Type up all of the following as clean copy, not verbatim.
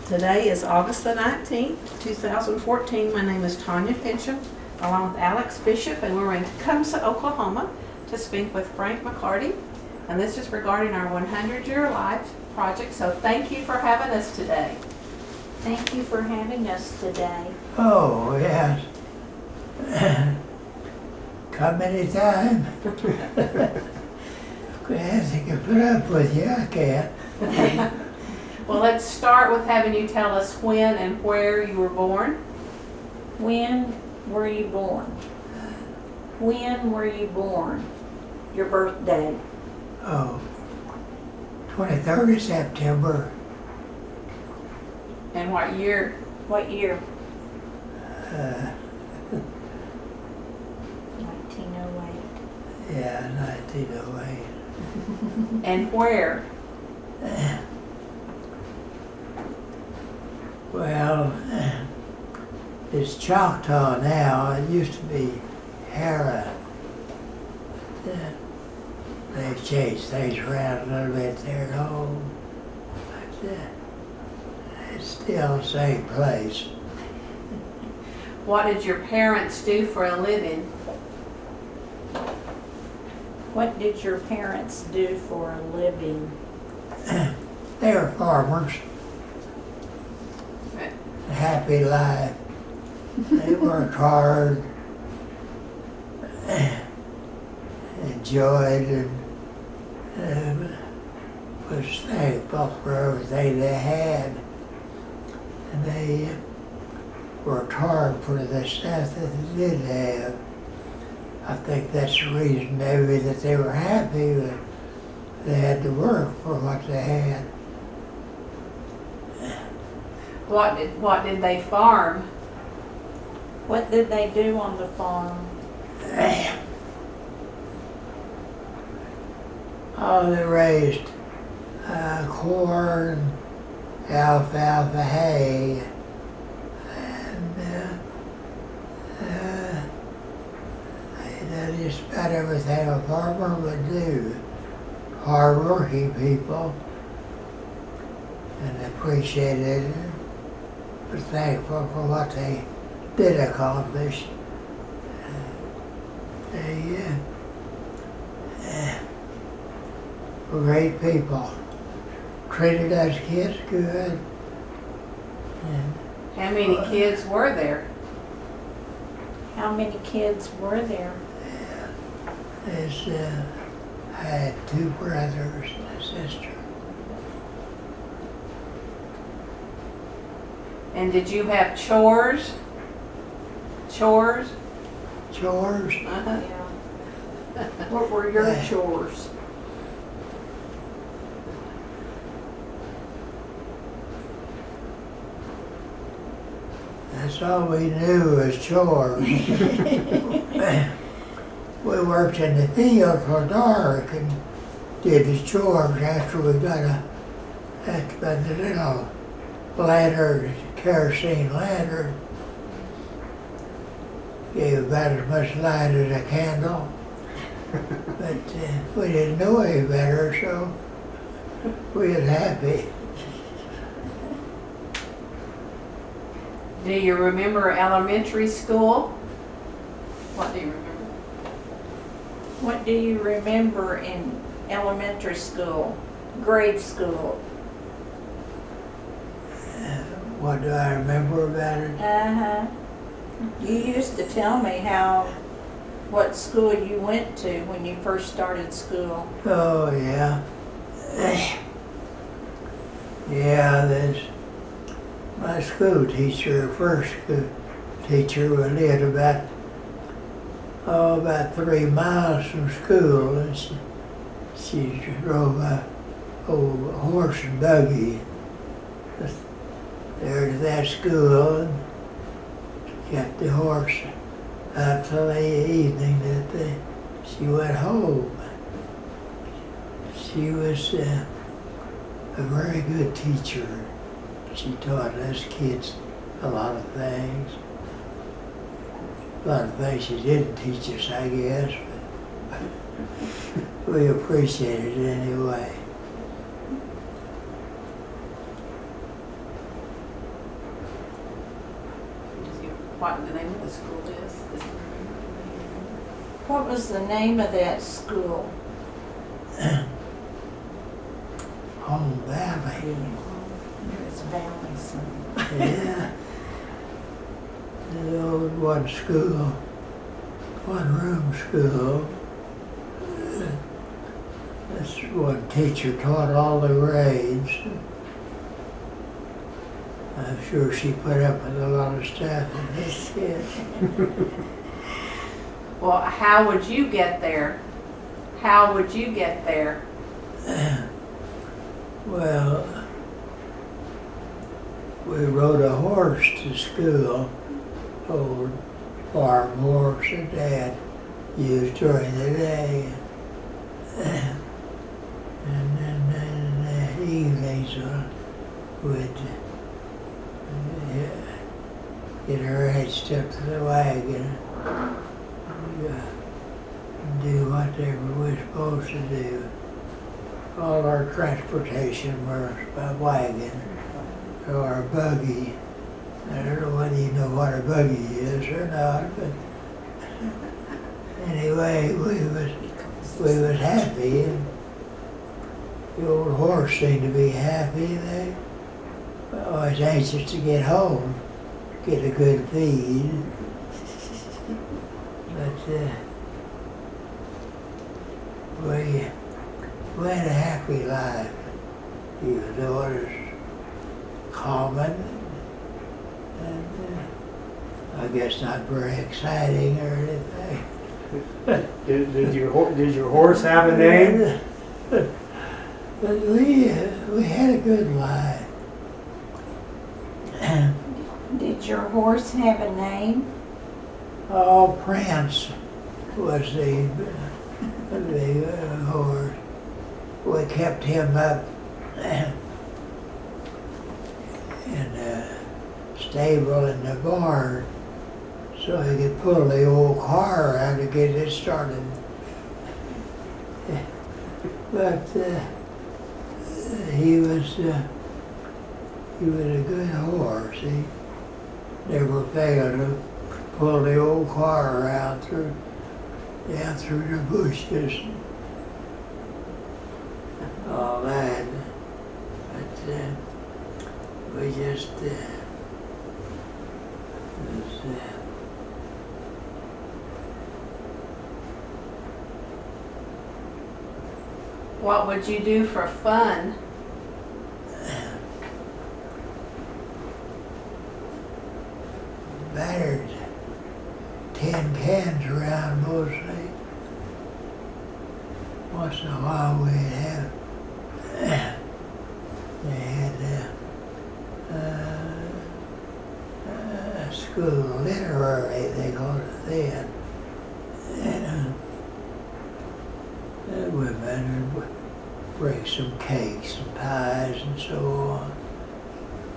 Today is August the 19th, 2014. My name is Tanya Finchum, along with Alex Bishop, and we're in Tecumseh, Oklahoma, to speak with Frank Macarty. And this is regarding our 100-year life project, so thank you for having us today. Thank you for having us today. Oh, yes. Come anytime. Yes, I can put up with you, I can. Well, let's start with having you tell us when and where you were born. When were you born? When were you born? Your birthday. Oh, 23rd of September, And what year? What year? uh, 1908. yeah, 1908. And where? Well, it's Choctaw now. It used to be Hara. They've changed things around a little bit there at home. But it's still the same place. What did your parents do for a living? What did your parents do for a living? They were farmers. A happy life. They worked hard, enjoyed, and was thankful for everything they had. And they worked hard for the stuff that they did have. I think that's the reason maybe that they were happy, but they had to work for what they had. What did they farm? What did they do on the farm? Oh, they raised corn, alfalfa, hay, and they did just about everything a farmer would do. Hard-working people, and appreciated it. Was thankful for what they did accomplish. They were great people. Treated us kids good. And How many kids were there? How many kids were there? I had two brothers and a sister. And did you have chores? Chores? Chores? Uh-huh. Yeah. What were your Yeah. chores? That's all we knew was chores. We worked in the field till dark and did the chores after we got the little lantern, kerosene lantern. Gave about as much light as a candle. But we didn't know any better, so we was happy. Do you remember elementary school? What do you remember? What do you remember in elementary school, grade school? What do I remember about it? Uh-huh. You used to tell me what school you went to when you first started school. Oh, yeah. Yeah, there's my school teacher, first school teacher, we lived about 3 miles from school, and she drove a old horse and buggy there to that school and kept the horse out till the evening that she went home. She was a very good teacher. She taught us kids a lot of things. A lot of things she didn't teach us, I guess, but we appreciated it anyway. what the name of the school is. What was the name of that school? Home Valley. It's Valley something. Yeah. The old one school, one room school. This one teacher taught all the grades. I'm sure she put up with a lot of stuff in this kid. Well, how would you get there? How would you get there? Well, we rode a horse to school, old farm horse that Dad used during the day. And then in the evenings we'd get her hitched up to the wagon and do whatever we're supposed to do. All our transportation was by wagon or our buggy. I don't know whether you know what a buggy is or not, but anyway, we was happy, and the old horse seemed to be happy. They were always anxious to get home, get a good feed. But we had a happy life, even though it was common and I guess not very exciting or anything. Did your horse have a name? But we had a good life. Did your horse have a name? Oh, Prince was the horse. We kept him up in the stable in the barn so he could pull the old car around to get it started. But he was a good horse. He never failed to pull the old car around down through the bushes and all that. But we just What would you do for fun? battered tin cans around mostly. Once in a while we'd have, they had a school literary, they called it then. And the women would bring some cakes and pies and so on.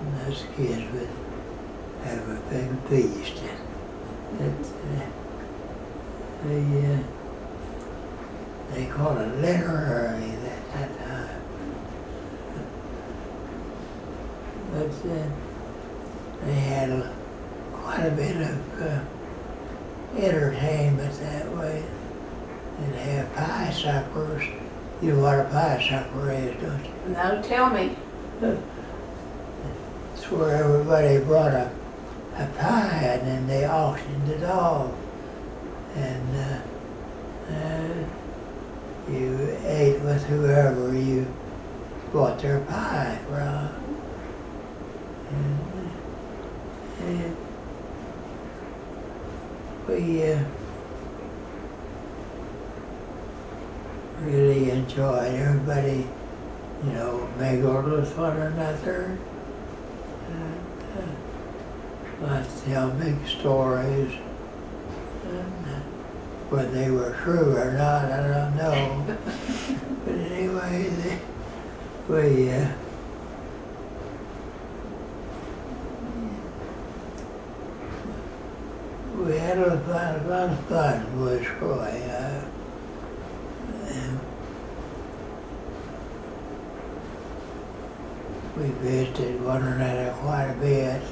And us kids would have a big feast. They called it literary that time. But they had quite a bit of entertainment that way. They'd have pie suppers. You know what a pie supper is, don't you? No, tell me. It's where everybody brought a pie and then they auctioned it off. And you ate with whoever you bought their pie from. And we really enjoyed everybody, you know, mingled with one another. Let's tell big stories. And whether they were true or not, I don't know. But anyway, we had a lot of fun with Troy. We visited one another quite a bit.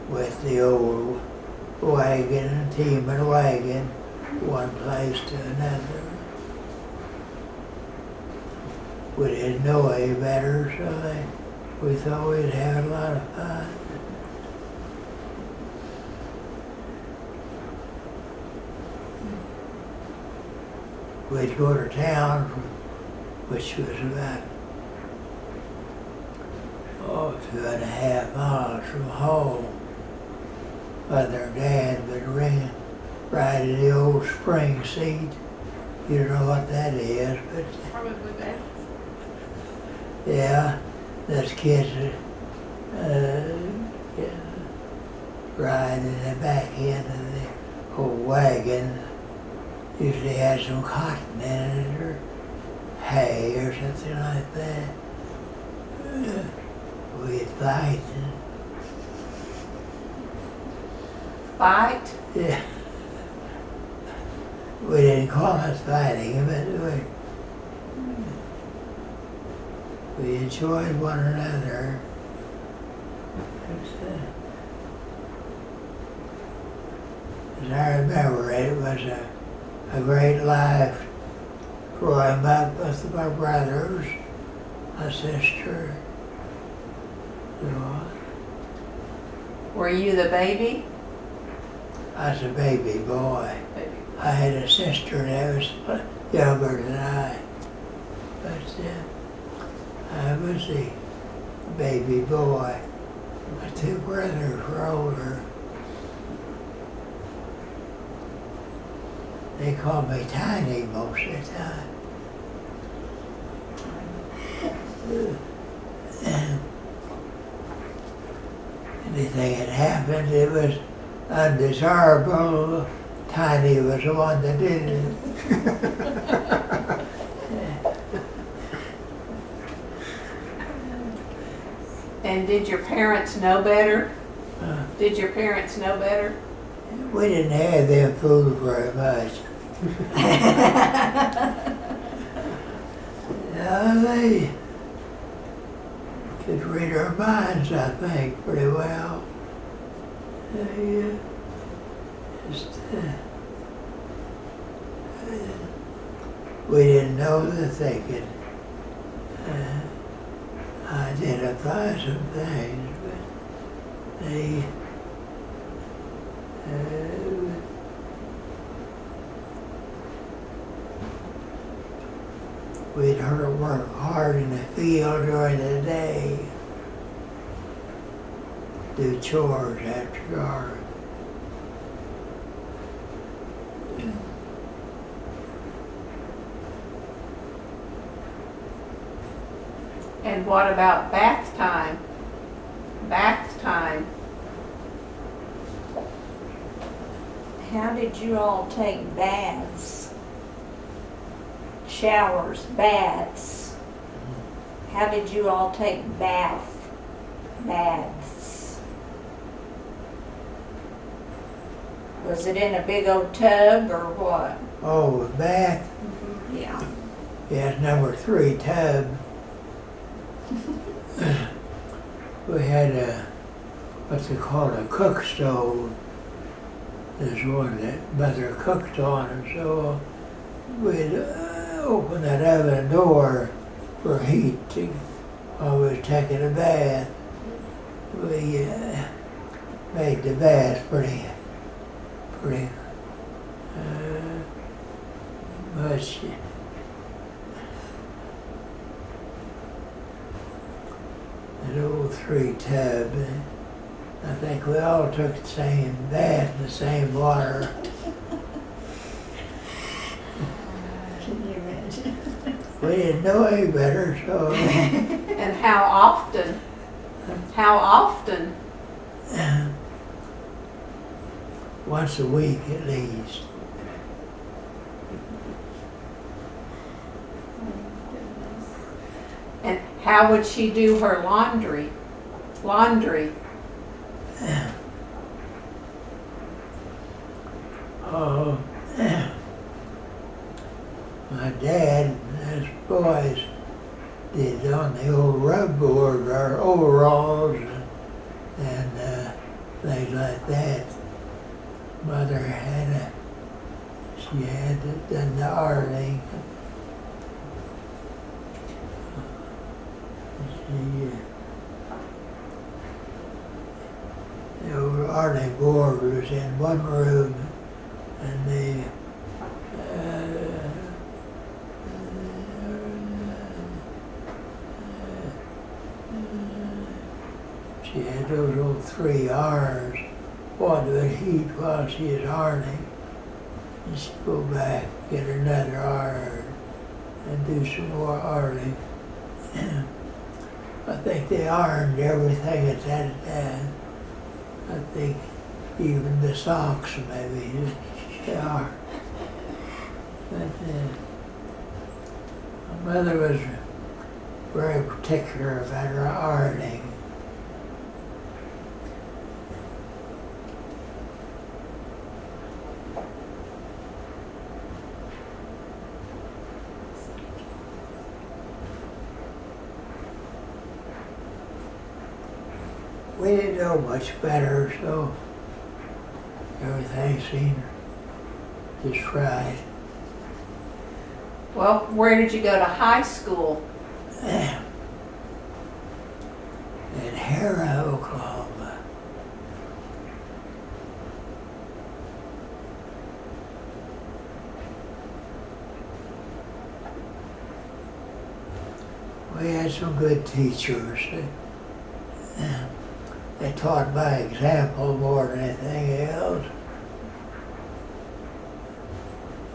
with the old wagon and team and wagon one place to another. We didn't know any better, so we thought we'd have a lot of fun. We'd go to town, which was about 2.5 miles from home. Mother and Dad would ride in the old spring seat. You don't know what that is, but Probably bad. yeah, those kids ride in the back end of the old wagon. Usually had some cotton in it or hay or something like that. We'd fight. Fight? Yeah. We didn't call it fighting, but we enjoyed one another. As I remember it was a great life growing up with my brothers, my sister. So Were you the baby? I was a baby boy. Baby. I had a sister that was younger than I, but I was the baby boy. My two brothers were older. They called me Tiny most of the time. Anything that happened, it was undesirable. Tiny was the one that did it. And did your parents know better? Uh, Did your parents know better? we didn't have them food very much. No, they could read our minds, I think, pretty well. They just, we didn't know that they could identify some things, but they we'd work hard in the field during the day, do chores after dark. And what about bath time? Bath time. How did you all take baths? Showers, baths. How did you all take baths? Was it in a big old tub or what? Oh, a bath? Yeah. Yeah, it's number 3 tub. We had what's it called, a cook stove. There's one that Mother cooked on, and so we'd open that oven door for heat while we was taking a bath. We made the bath pretty much. An old 3 tub. I think we all took the same bath in the same water. Can you imagine? We didn't know any better, so And how often? How often? once a week at least. And how would she do her laundry? Laundry. Oh, my dad and his boys did on the old rub board our overalls, and they like that. Mother she had done the Arling. The old Arling board was in one room, and she had those old 3 R's. One would heat while she was ironing, and she'd go back, get another R, and do some more ironing. I think they ironed everything at that time. I think even the socks maybe they are. But my mother was very particular about her ironing. We didn't know much better, so everything seemed just right. Well, where did you go to high school? In Hera, Oklahoma. We had some good teachers. They taught by example more than anything else.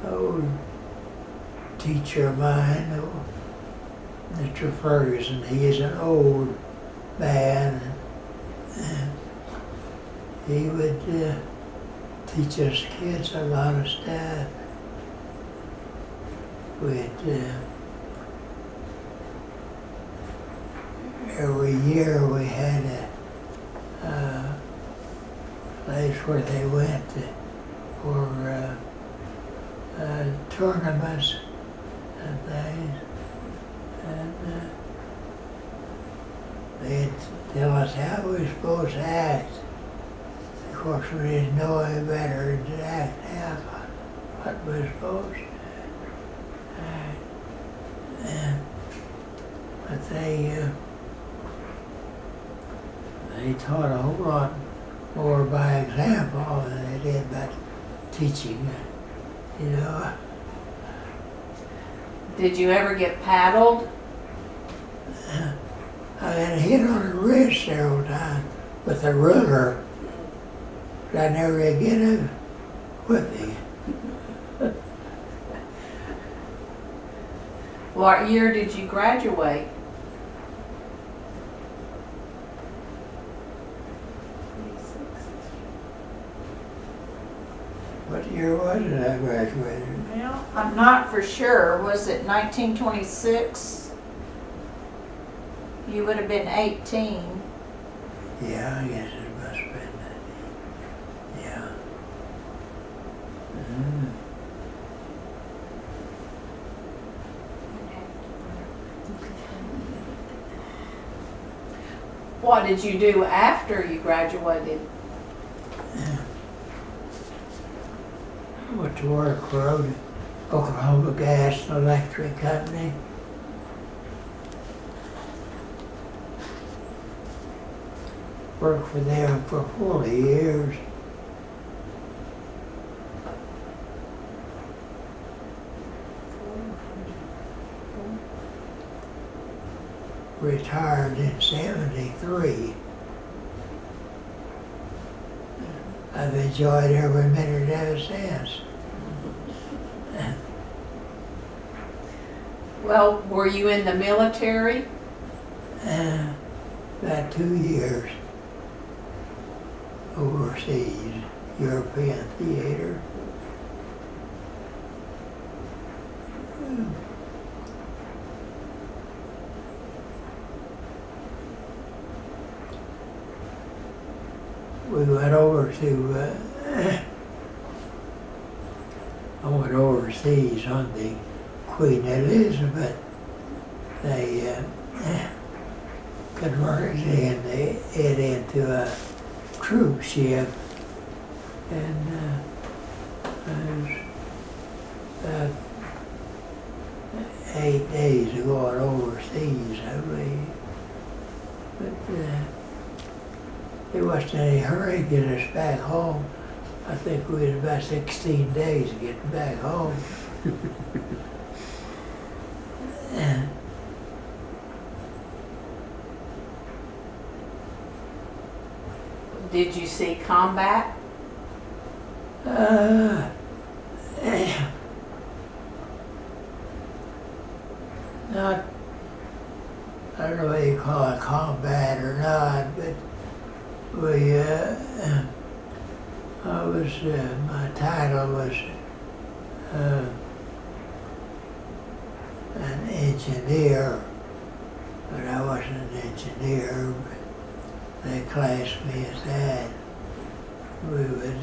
Old teacher of mine, Mr. Ferguson, he's an old man. And he would teach us kids a lot of stuff. Every year we had a place where they went for tournaments and things, and they'd tell us how we were supposed to act. Of course, we didn't know any better than to act out what we were supposed to act. But they taught a whole lot more by example than they did by teaching, you know. Did you ever get paddled? I got hit on the wrist several times with a ruler, but I never did get a whipping. What year did you graduate? What year was it I graduated? Well, I'm not for sure. Was it 1926? You would have been 18. Yeah, I guess it must have been that. Yeah. What did you do after you graduated? I went to work for Oklahoma Gas and Electric Company. Worked for them for 40 years. Retired in '73. I've enjoyed every minute ever since. Well, were you in the military? About 2 years overseas, European theater. We went over to, I went overseas on the Queen Elizabeth. They converted it into a troop ship and I was about 8 days of going overseas, I believe. But there wasn't any hurry to get us back home. I think we was about 16 days getting back home. Did you see combat? Not, I don't know whether you call it combat or not, but we, my title was an engineer, but I wasn't an engineer, but they classed me as that. We would,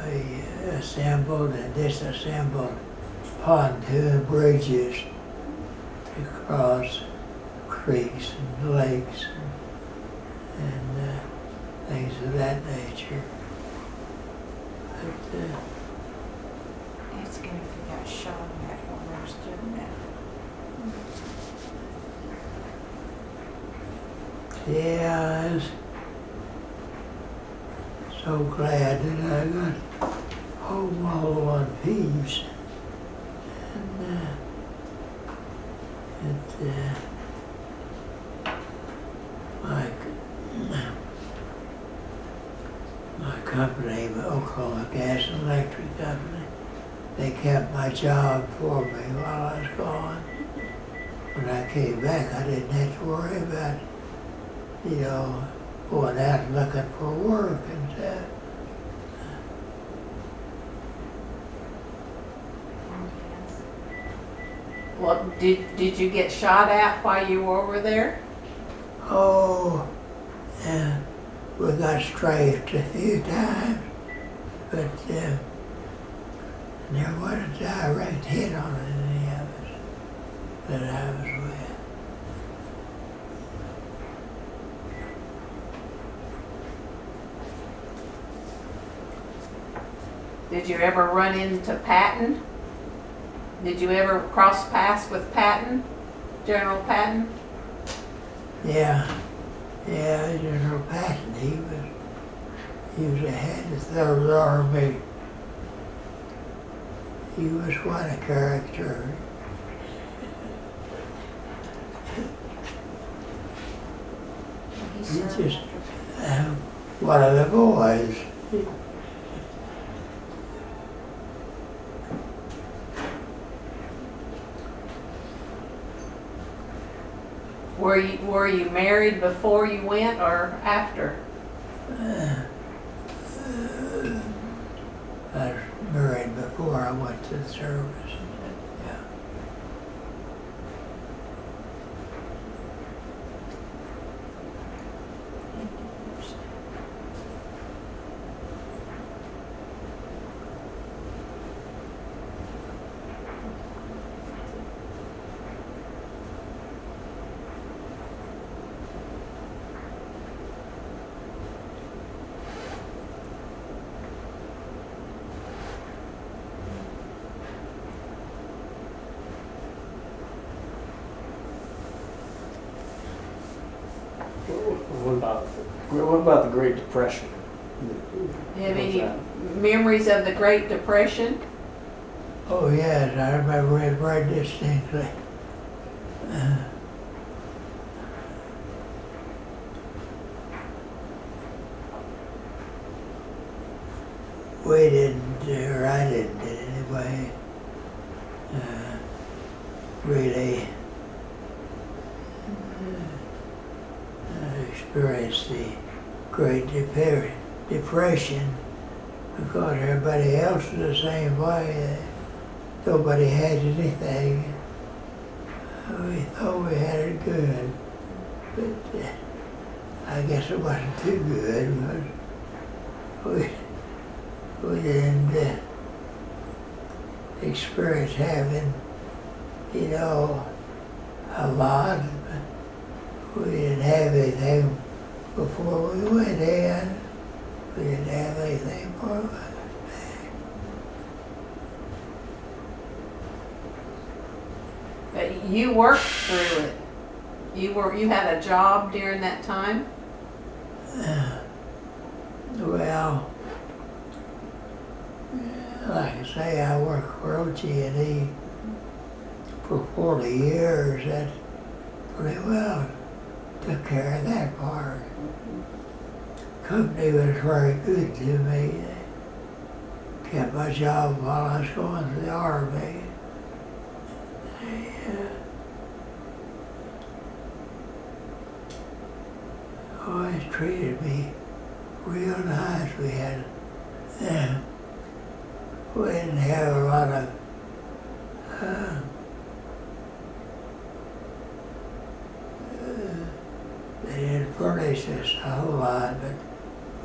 we assembled and disassembled pontoon bridges to cross creeks and lakes and things of that nature. But, Asking if you got shot at while I was doing that. yeah, I was so glad that I got home all in one piece. And my company, Oklahoma Gas and Electric Company, they kept my job for me while I was gone. When I came back, I didn't have to worry about, going out and looking for work and stuff. Well, did you get shot at while you were over there? Oh, yeah, we got strafed a few times, but there wasn't a direct hit on any of us that I was with. Did you ever run into Patton? Did you ever cross paths with Patton, General Patton? Yeah, General Patton, he was the head of the Third Army. He was quite a character. He He's served just under- one of the boys. Were you married before you went or after? I was married before I went to the service. Yeah. What about the Great Depression? Do you have any What's memories of the Great Depression? Oh yes, I remember it very distinctly. We didn't, or I didn't anyway, really experienced the Great Depression because everybody else was the same way. Nobody had anything. We thought we had it good, but I guess it wasn't too good. But we didn't experience having, a lot. We didn't have anything before we went in. We didn't have anything for it. But you worked through it. You had a job during that time? Well, like I say, I worked for OG&E for 40 years. That pretty well took care of that part. Company was very good to me. They kept my job while I was going to the Army. They always treated me real nice. We didn't have a lot of they didn't furnish us a whole lot, but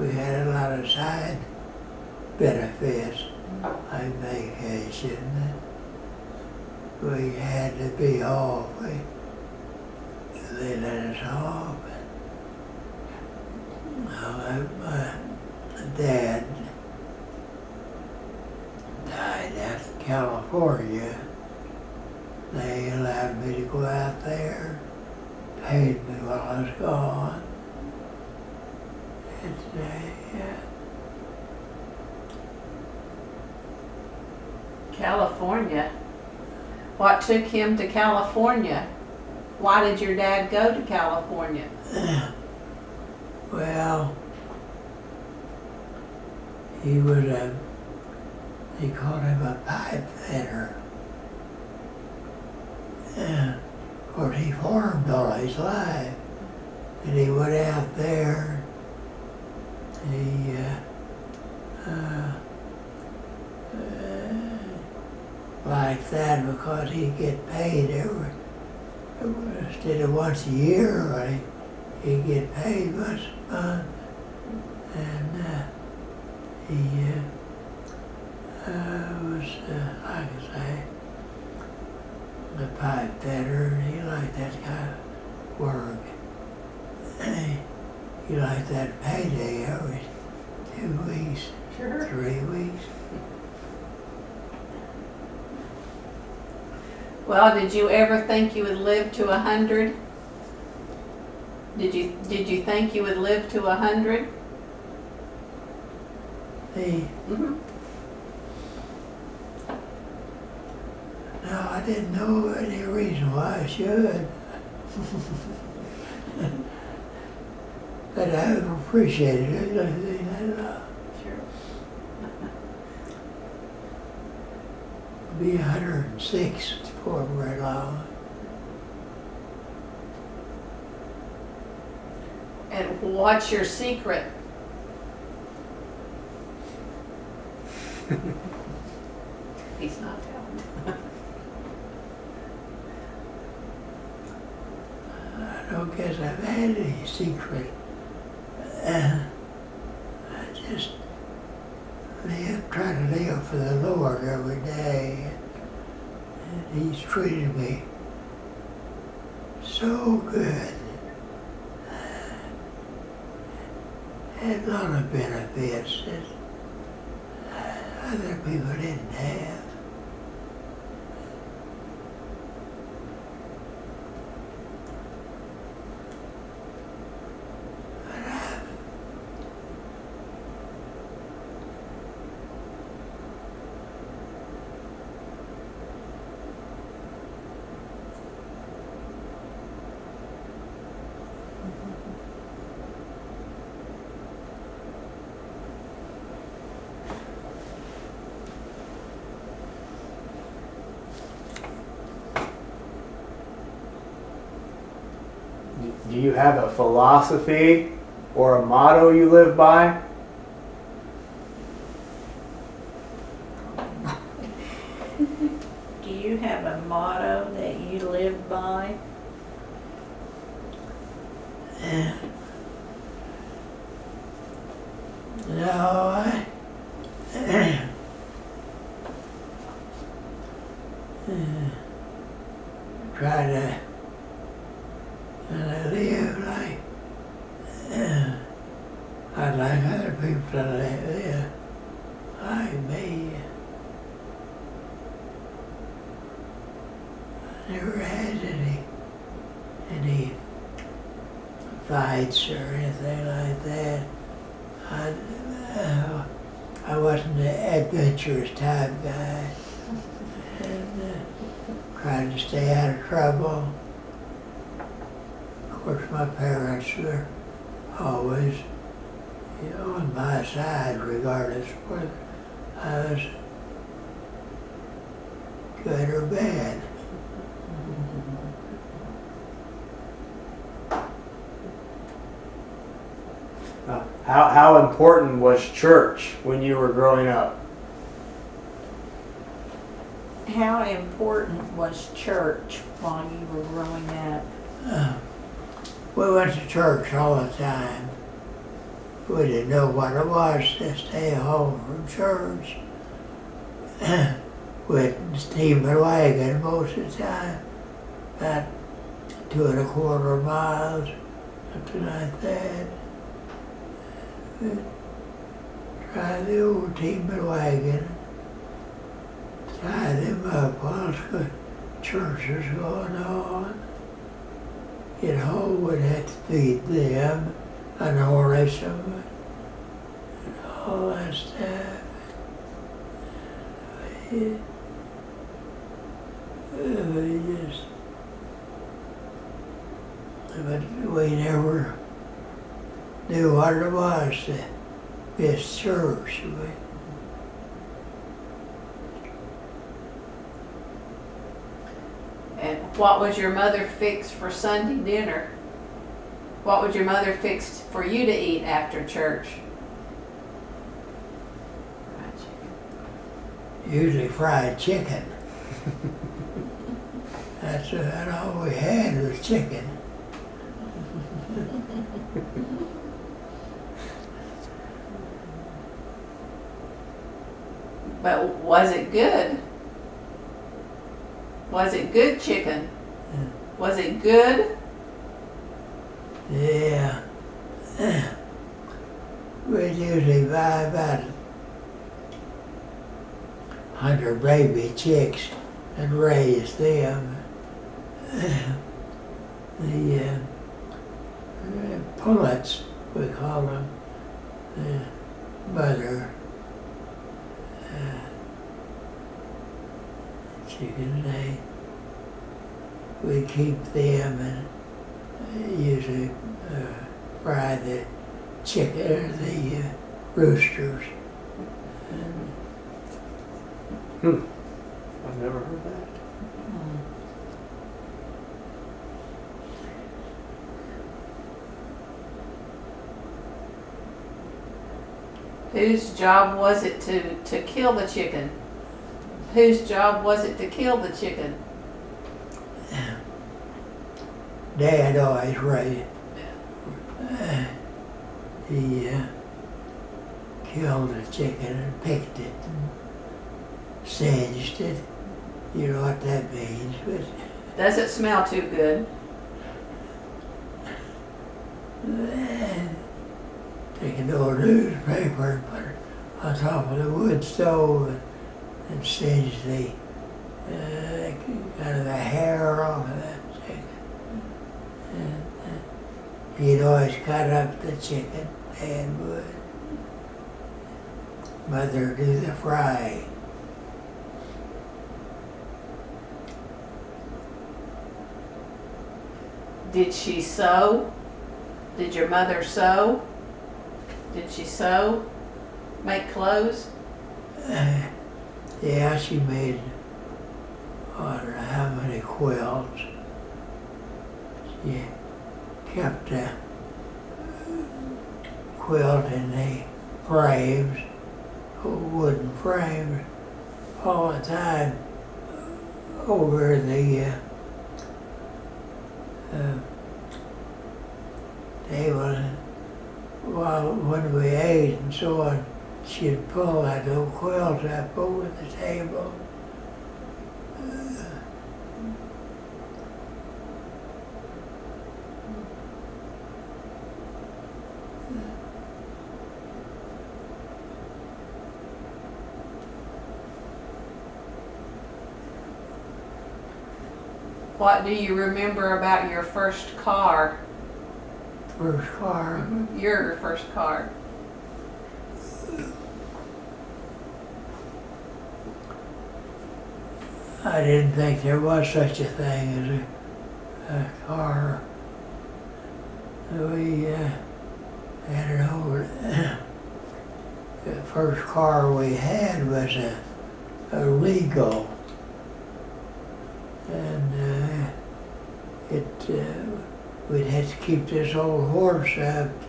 we had a lot of side benefits, like vacation. We had to be off. They let us off. My dad died out in California. They allowed me to go out there, paid me while I was gone. California? What took him to California? Why did your dad go to California? Well, he called him a pipe fitter. And of course he farmed all his life. And he went out there, he liked that because he'd get paid instead of once a year, he'd get paid once a month. And he was, like I say, the pipe fitter, and he liked that kind of work. He liked that payday every 2 weeks, Sure. 3 weeks. Well, did you ever think you would live to 100? Did you think you would live to 100? No, I didn't know any reason why I should. But I appreciated it. Sure. Be 106 before very long. And what's your secret? He's not telling. I don't guess I've had any secret. I just try to live for the Lord every day. And He's treated me so good. Had a lot of benefits that other people didn't have. Do you have a philosophy or a motto you live by? Do you have a motto that you live by? No, I try to And I live like, I'd like other people to live like me. I never had any fights or anything like that. I wasn't an adventurous type guy, and tried to stay out of trouble. Of course, my parents were always, on my side, regardless of whether I was good or bad. How important was church when you were growing up? How important was church while you were growing up? We went to church all the time. We didn't know what it was to stay home from church. We'd steam a wagon most of the time, about 2¼ miles, something like that. We'd drive the old team wagon, tie them up while the church was going on. We'd have to feed them and nourish them and all that stuff. We never knew what it was to miss church. And what was your mother fix for Sunday dinner? What would your mother fix for you to eat after church? Usually fried chicken. That's all we had was chicken. But was it good? Was it good chicken? Was it good? Yeah. We'd usually buy about 100 baby chicks and raise them. The pullets, we call them, the mother chickens, we keep them and usually fry the chicken or the roosters. I've never heard that. Whose job was it to kill the chicken? Whose job was it to kill the chicken? Dad always raised. He killed the chicken and picked it and singed it. You know what that means, but Does it smell too good? take an old newspaper and put it on top of the wood stove and singe the kind of the hair off of that chicken. And he'd always cut up the chicken, Dad would. Mother do the frying. Did she sew? Did your mother sew? Did she sew? Make clothes? Yeah, she made, I don't know how many quilts. She kept a quilt in the frames, wooden frames, all the time over the table. Well, when we ate and so on, she'd pull that old quilt up over the table. What do you remember about your first car? First car, Your first car. I didn't think there was such a thing as a car. We had an old, the first car we had was a Regal. And we'd have to keep this old horse up to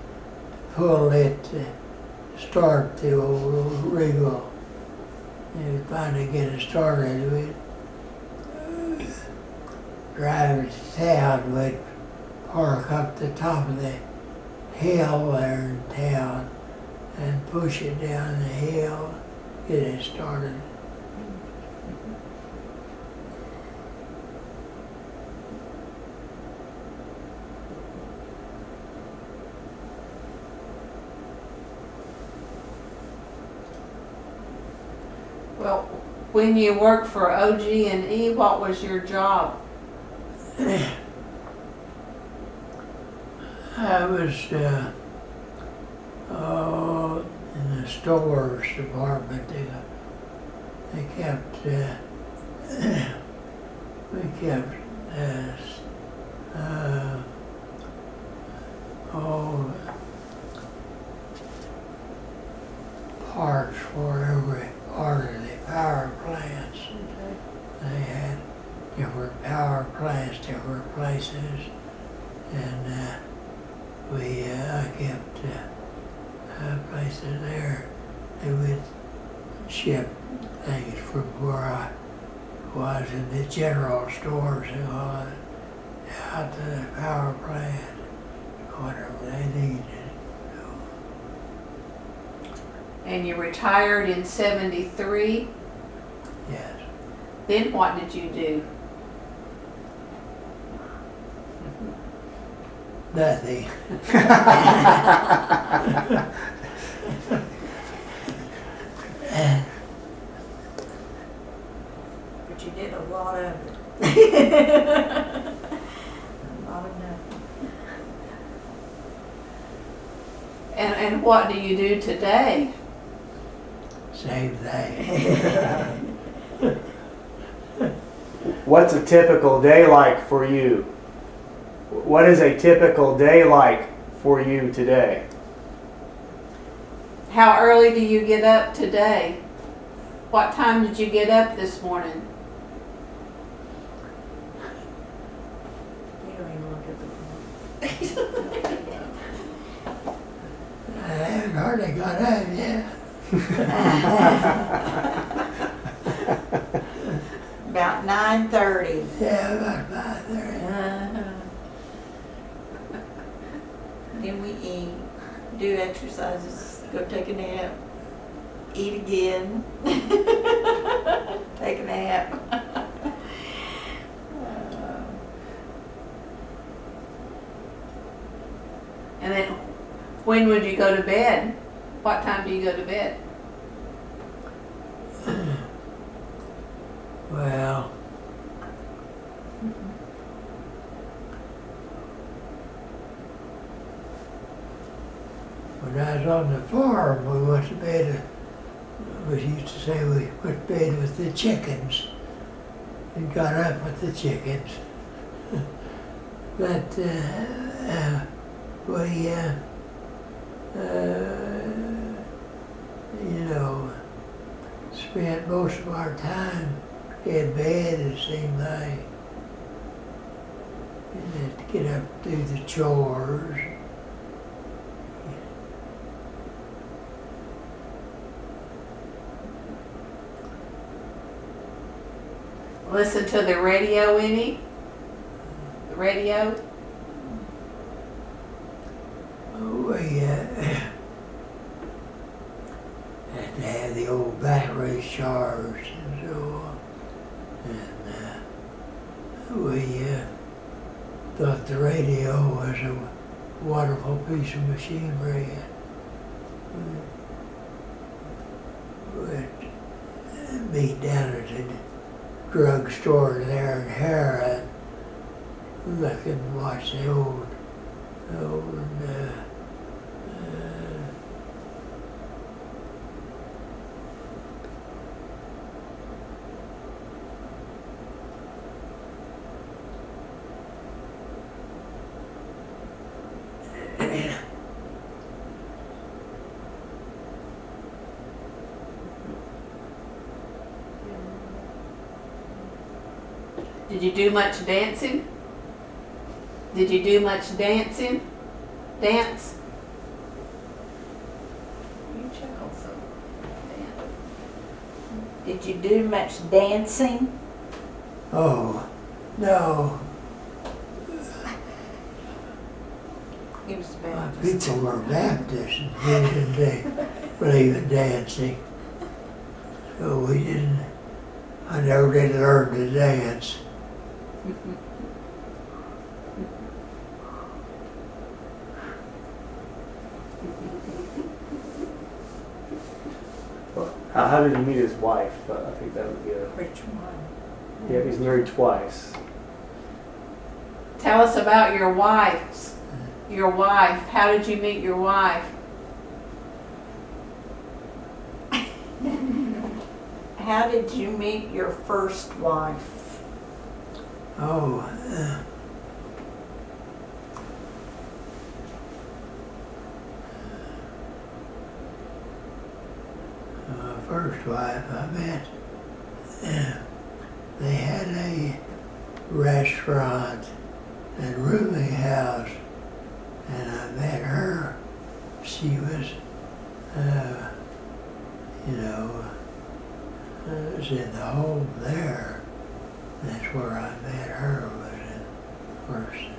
pull it to start the old Regal. And we'd finally get it started. We'd drive to town. We'd park up the top of the hill there in town and push it down the hill, get it started. Well, when you worked for OG&E, what was your job? I was in the stores department. They kept we kept all parts for every part of the power plants. They had different power plants, different places, and I kept places there. They would ship things from where I was in the general stores and all that, out to the power plant, whatever they needed. And you retired in 73. Yes. Then what did you do? Nothing. But you did a lot of it. A lot of nothing. And what do you do today? Same thing. What's a typical day like for you? What is a typical day like for you today? How early do you get up today? What time did you get up this morning? You don't even look at the I haven't hardly got up yet. About 9:30. Yeah, about 5:30. Then we eat, do exercises, go take a nap, eat again, take a nap. And then when would you go to bed? What time do you go to bed? Well, when I was on the farm, we went to bed. We used to say we went to bed with the chickens and got up with the chickens. But we, spent most of our time in bed, it seemed like. And had to get up and do the chores. Listen to the radio any? The radio? We had to have the old battery charged and so on. And we thought the radio was a wonderful piece of machinery. We'd meet down at the drugstore there in Harrod look and watch the old, Did you do much dancing? Did you do much dancing? Dance? You chuckle so. Did you do much dancing? oh, no, He was my Baptist. people were Baptists and didn't believe in dancing. So we didn't, I never did learn to dance. How did he meet his wife? I think that would be a. Which one? Yeah, he's married twice. Tell us about your wives. Your wife. How did you meet your wife? How did you meet your first wife? Oh, my first wife I met, they had a restaurant and rooming house, and I met her. She was, was in the home there. That's where I met her, was in first.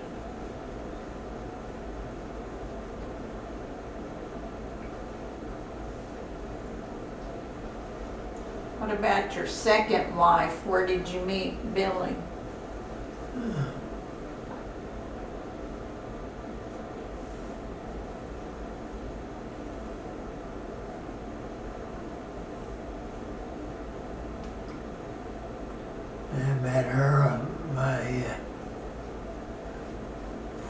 What about your second wife? Where did you meet Billy? I met her at my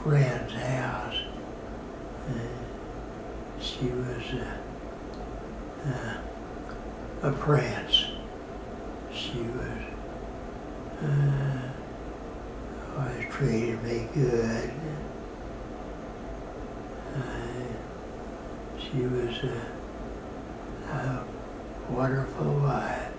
friend's house. She was a prince. She was always treated me good. She was a wonderful wife.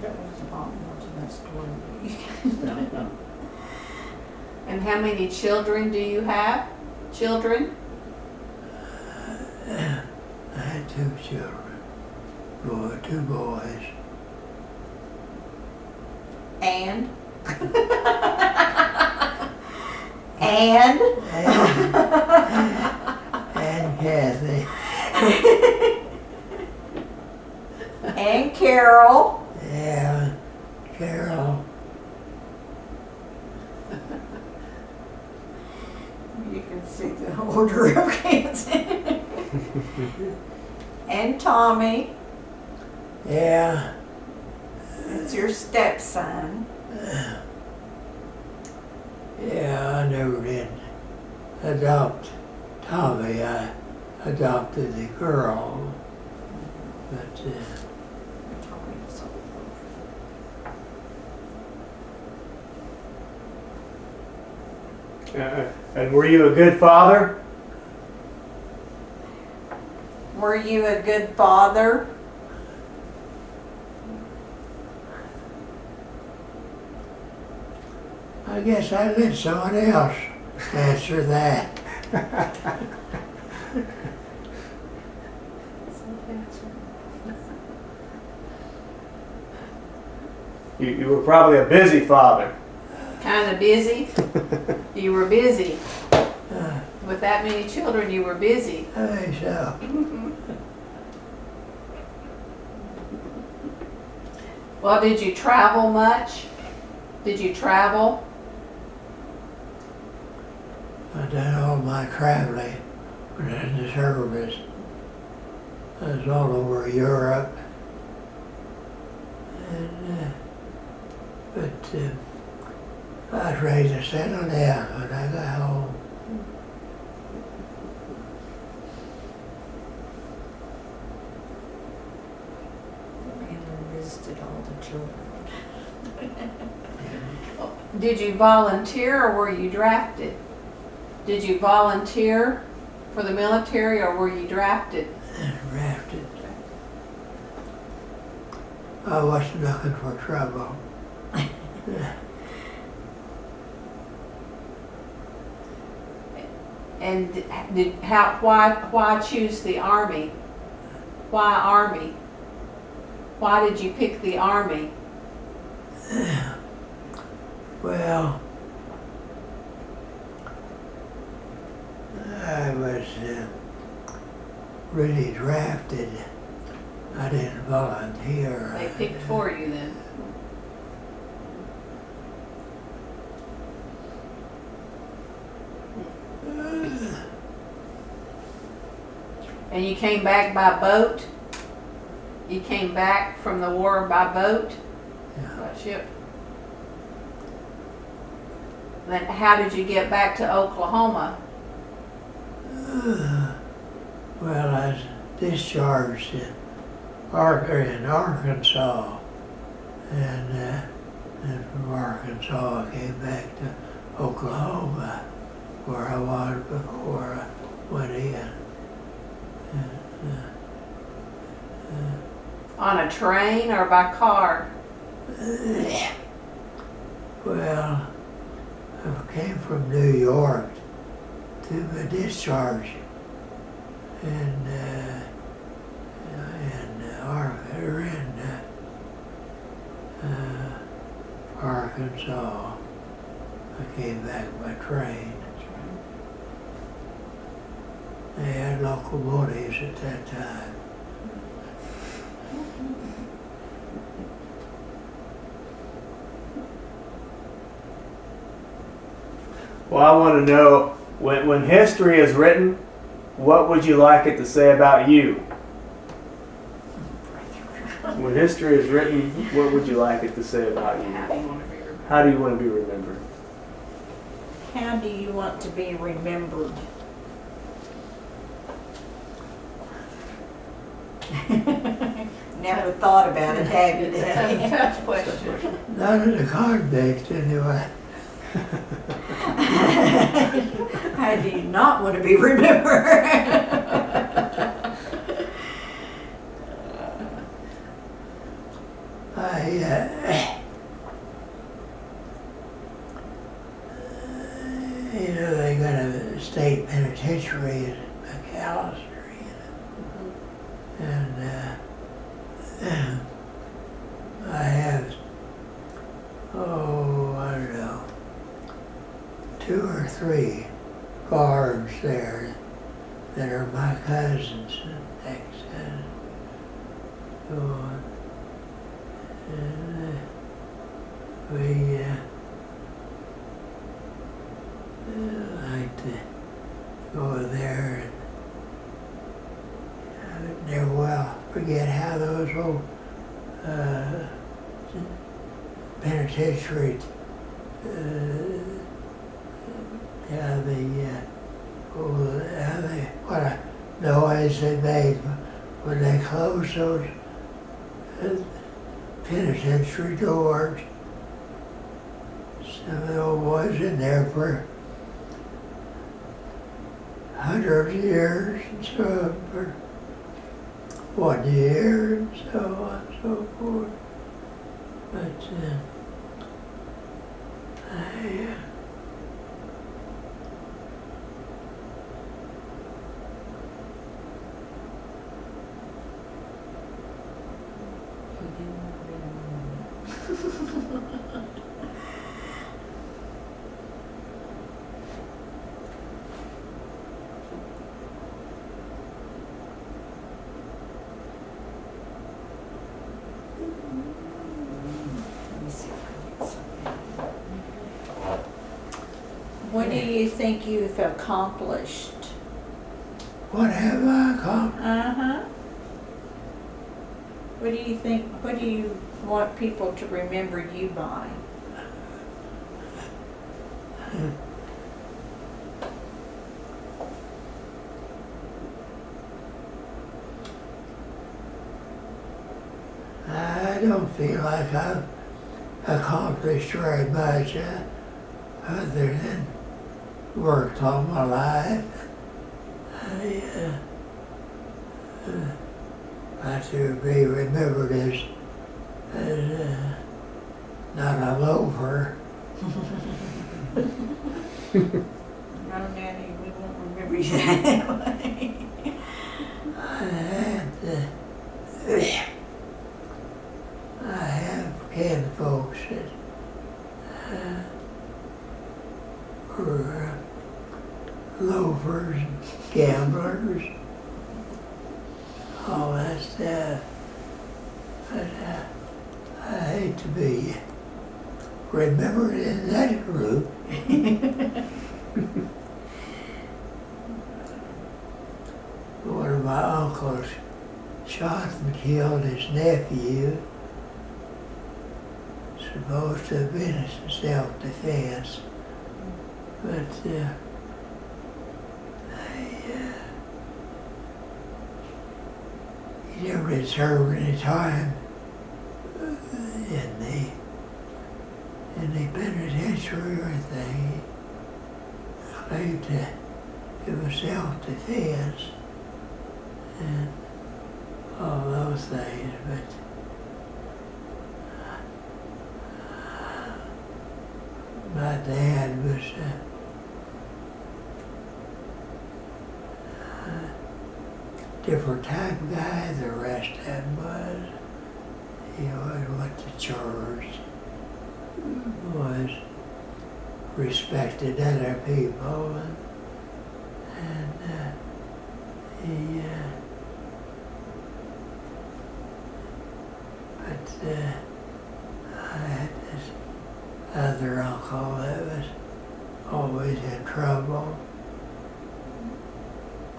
That was a long one to that story. And how many children do you have? Children? I had 2 children, two boys. And? And? And Kathy. And Carol. Yeah, Carol. You can see the order of kids. And Tommy. Yeah, It's your stepson. yeah, I never did adopt Tommy. I adopted the girl, but Tommy was older. And were you a good father? Were you a good father? I guess I let someone else answer that. You were probably a busy father. Kind of busy? You were busy. With that many children, you were busy. I think so. Well, did you travel much? Did you travel? I done all my traveling when I was in the service. I was all over Europe. And, I was ready to settle down when I got home. And visited all the children. Did you volunteer or were you drafted? Did you volunteer for the military or were you drafted? Drafted. I wasn't looking for trouble. And why choose the Army? Why Army? Why did you pick the Army? Well, I was really drafted. I didn't volunteer. They picked for you then. And you came back by boat? You came back from the war by boat? Yeah. By ship? Then how did you get back to Oklahoma? Well, I was discharged in Arkansas, and from Arkansas I came back to Oklahoma, where I was before I went in. On a train or by car? Well, I came from New York to my discharge in Arkansas. I came back by train. They had locomotives at that time. Well, I want to know, when history is written, what would you like it to say about you? When history is written, what would you like it to say about you? How do you want to be remembered? How do you want to be remembered? How do you want to be remembered? Never thought about it, have you? It's a tough question. Not as a convict, anyway. How do you not want to be remembered? They got a state penitentiary in McAllister, and I have, I don't know, 2 or 3 guards there that are my cousins in Texas. And we like to go there and I never will forget how those old penitentiary what a noise they made when they closed those penitentiary doors. Some of the old boys in there for 100 years and so for 1 year and so on and so forth. But What do you think you've accomplished? what have I accomplished? What do you think, what do you want people to remember you by? I don't feel like I've accomplished very much other than worked all my life. I to be remembered as not a loafer. No, Nanny, we won't remember you that way. I have kin folks that were loafers, gamblers, all that stuff. But I hate to be remembered in that group. One of my uncles shot and killed his nephew. Supposed to have been self-defense, but he never did serve any time in the penitentiary or anything. He claimed that it was self-defense and all those things, but my dad was a different type of guy the rest of them was. He always went to chores, was respected other people, and he but I had this other uncle that was always in trouble.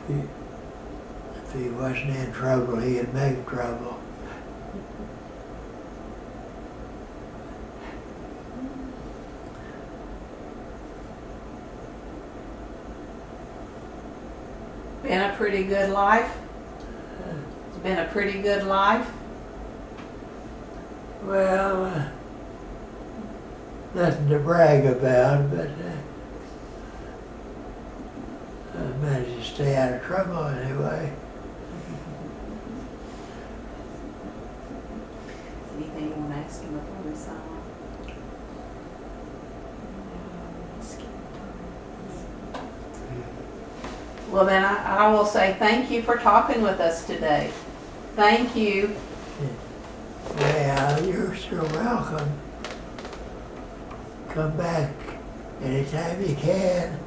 If he wasn't in trouble, he'd make trouble. Been a pretty good life? It's been a pretty good life? Well, nothing to brag about, but I managed to stay out of trouble anyway. Anything you want to ask him before we sign off? Well, then I will say thank you for talking with us today. Thank you. Well, you're so welcome. Come back anytime you can.